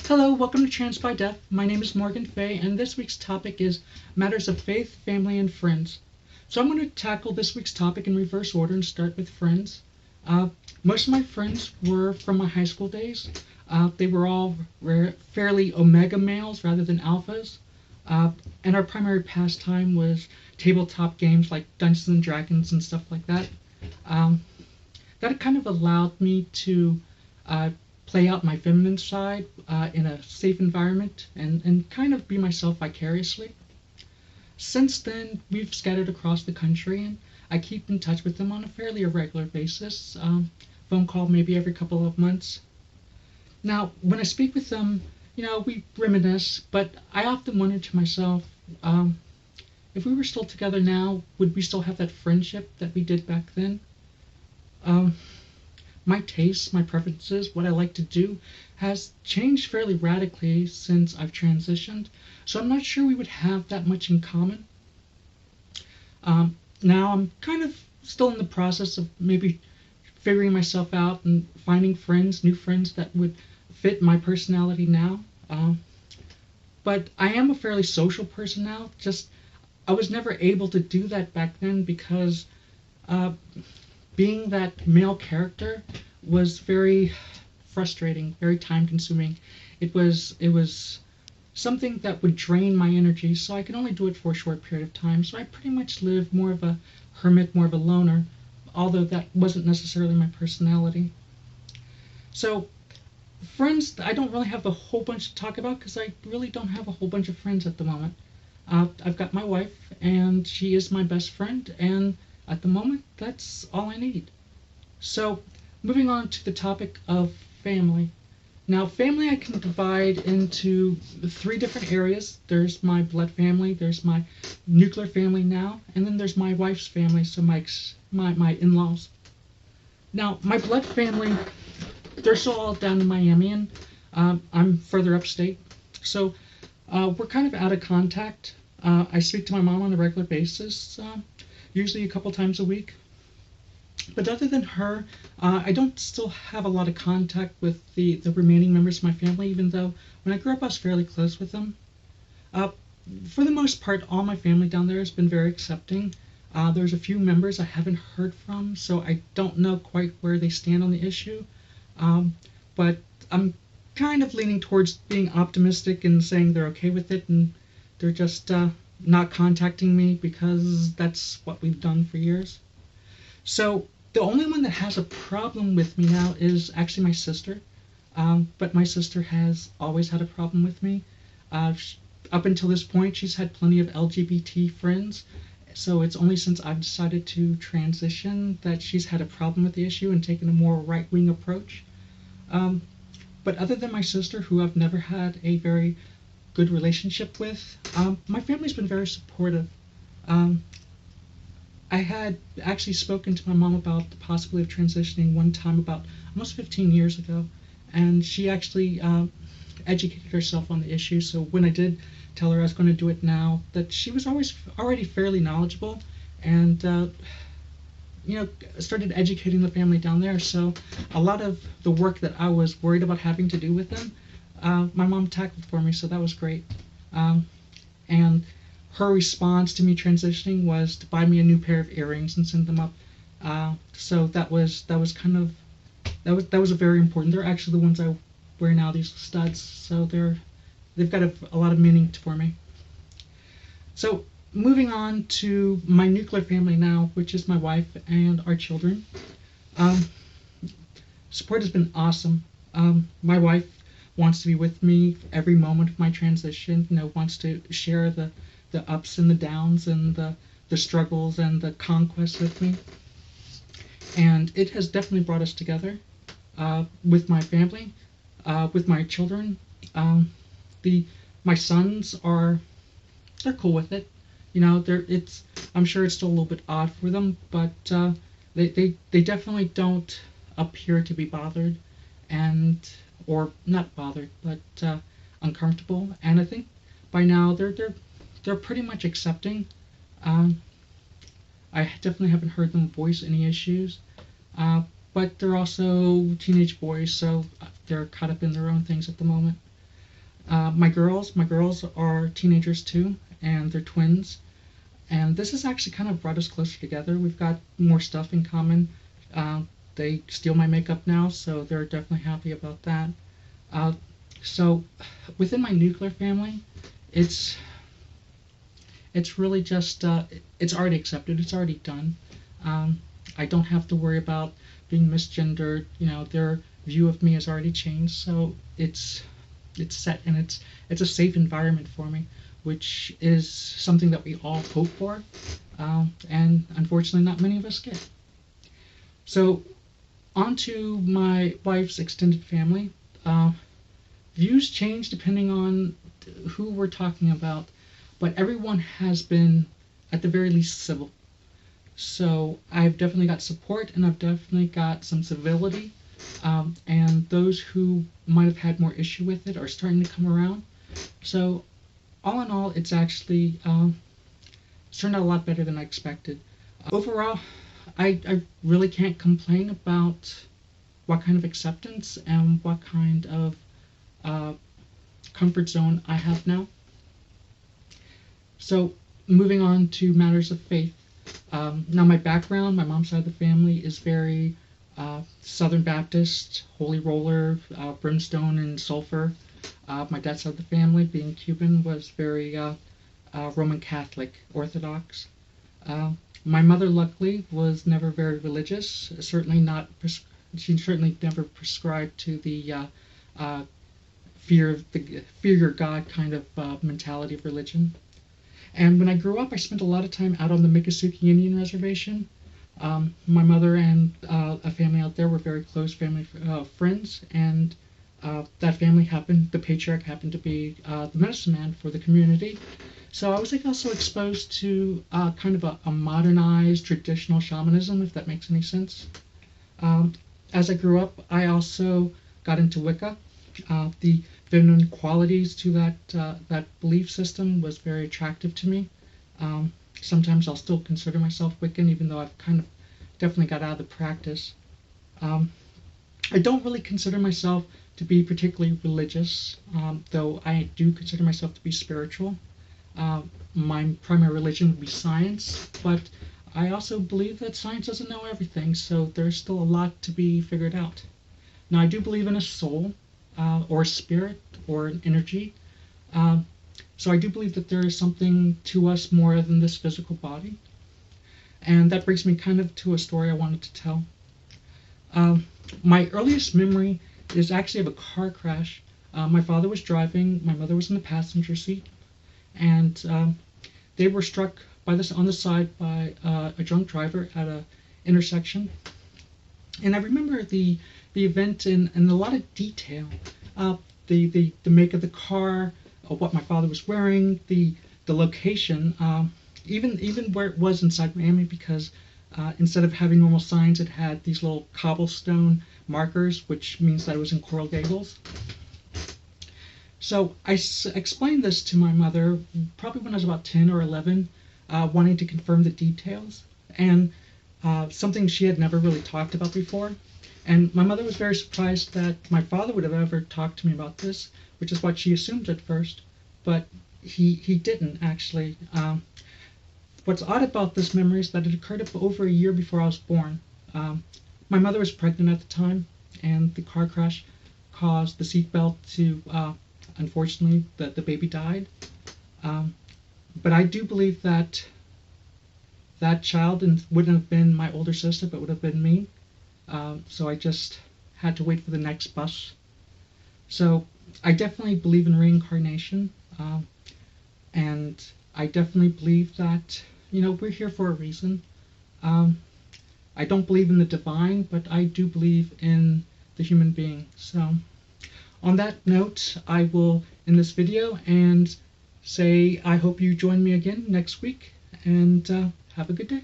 Hello, welcome to TransByDef. My name is Morgan Fay, and this week's topic is matters of faith, family, and friends. So I'm going to tackle this week's topic in reverse order and start with friends. Most of my friends were from my high school days. They were all fairly omega males rather than alphas. And our primary pastime was tabletop games like Dungeons and Dragons and stuff like that. That kind of allowed me to play out my feminine side in a safe environment and kind of be myself vicariously. Since then, we've scattered across the country, and I keep in touch with them on a fairly irregular basis. Phone call maybe every couple of months. Now, when I speak with them, we reminisce, but I often wonder to myself, if we were still together now, would we still have that friendship that we did back then? My tastes, my preferences, what I like to do has changed fairly radically since I've transitioned, so I'm not sure we would have that much in common. Now I'm kind of still in the process of maybe figuring myself out and finding friends, new friends that would fit my personality now. But I am a fairly social person now, just I was never able to do that back then because being that male character was very frustrating, very time-consuming. It was something that would drain my energy, so I could only do it for a short period of time. So I pretty much lived more of a hermit, more of a loner, although that wasn't necessarily my personality. So friends, I don't really have a whole bunch to talk about because I really don't have a whole bunch of friends at the moment. I've got my wife, and she is my best friend, and at the moment, that's all I need. So, moving on to the topic of family. Now, family I can divide into three different areas. There's my blood family, there's my nuclear family now, and then there's my wife's family, so my in-laws. Now, my blood family, they're still all down in Miami, and I'm further upstate. So, we're kind of out of contact. I speak to my mom on a regular basis, usually a couple times a week. But other than her, I don't still have a lot of contact with the remaining members of my family, even though when I grew up I was fairly close with them. For the most part, all my family down there has been very accepting. There's a few members I haven't heard from, so I don't know quite where they stand on the issue. But I'm kind of leaning towards being optimistic and saying they're okay with it, and they're just not contacting me because that's what we've done for years. So the only one that has a problem with me now is actually my sister. But my sister has always had a problem with me. Up until this point, she's had plenty of LGBT friends. So it's only since I've decided to transition that she's had a problem with the issue and taken a more right-wing approach. But other than my sister, who I've never had a very good relationship with, my family's been very supportive. I had actually spoken to my mom about the possibility of transitioning one time about almost 15 years ago, and she actually educated herself on the issue. So when I did tell her I was going to do it now, that she was already fairly knowledgeable, and started educating the family down there. So a lot of the work that I was worried about having to do with them, my mom tackled for me, so that was great. And her response to me transitioning was to buy me a new pair of earrings and send them up. So that was a very important. They're actually the ones I wear now, these studs. So they've got a lot of meaning for me. So moving on to my nuclear family now, which is my wife and our children. Support has been awesome. My wife wants to be with me every moment of my transition, wants to share the ups and the downs and the struggles and the conquests with me. And it has definitely brought us together with my family, with my children. My sons they're cool with it. I'm sure it's still a little bit odd for them, but they definitely don't appear to be bothered, or not bothered, but uncomfortable. And I think by now they're pretty much accepting. I definitely haven't heard them voice any issues, but they're also teenage boys, so they're caught up in their own things at the moment. My girls are teenagers too, and they're twins. And this has actually kind of brought us closer together. We've got more stuff in common. Uh, they steal my makeup now, so they're definitely happy about that. Uh, so within my nuclear family, it's it's really just it's already accepted. It's already done. I don't have to worry about being misgendered. Their view of me has already changed, so it's set, and it's a safe environment for me, which is something that we all hope for, and unfortunately not many of us get. So on to my wife's extended family. Views change depending on who we're talking about, but everyone has been at the very least civil. So I've definitely got support, and I've definitely got some civility, and those who might have had more issue with it are starting to come around. So all in all, it's turned out a lot better than I expected. Overall, I really can't complain about what kind of acceptance and what kind of uh, comfort zone I have now. So moving on to matters of faith. Now my background, my mom's side of the family is very Southern Baptist, Holy Roller, brimstone and sulfur. My dad's side of the family, being Cuban, was very Roman Catholic, Orthodox. My mother, luckily, was never very religious. She certainly never prescribed to the fear your God kind of mentality of religion. And when I grew up, I spent a lot of time out on the Miccosukee Indian Reservation. My mother and a family out there were very close family friends, and the patriarch happened to be the medicine man for the community. So I was also exposed to kind of a modernized traditional shamanism, if that makes any sense. As I grew up, I also got into Wicca. The feminine qualities to that belief system was very attractive to me. Sometimes I'll still consider myself Wiccan, even though I've kind of definitely got out of the practice. I don't really consider myself to be particularly religious, though I do consider myself to be spiritual. My primary religion would be science, but I also believe that science doesn't know everything, so there's still a lot to be figured out. Now, I do believe in a soul, or a spirit, or an energy. So I do believe that there is something to us more than this physical body. And that brings me kind of to a story I wanted to tell. My earliest memory is actually of a car crash. My father was driving, my mother was in the passenger seat, and they were struck on the side by a drunk driver at an intersection. And I remember the event in a lot of detail. The make of the car, what my father was wearing, the location, even where it was inside Miami, because instead of having normal signs, it had these little cobblestone markers, which means that it was in Coral Gables. So I explained this to my mother probably when I was about 10 or 11, wanting to confirm the details, and something she had never really talked about before. And my mother was very surprised that my father would have ever talked to me about this, which is what she assumed at first, but he didn't actually. What's odd about this memory is that it occurred over a year before I was born. My mother was pregnant at the time, and the car crash caused the seatbelt to, unfortunately, the baby died. But I do believe that that child wouldn't have been my older sister, but would have been me. So I just had to wait for the next bus. So I definitely believe in reincarnation, and I definitely believe that, we're here for a reason. I don't believe in the divine, but I do believe in the human being. So on that note, I will end this video and say I hope you join me again next week, and have a good day.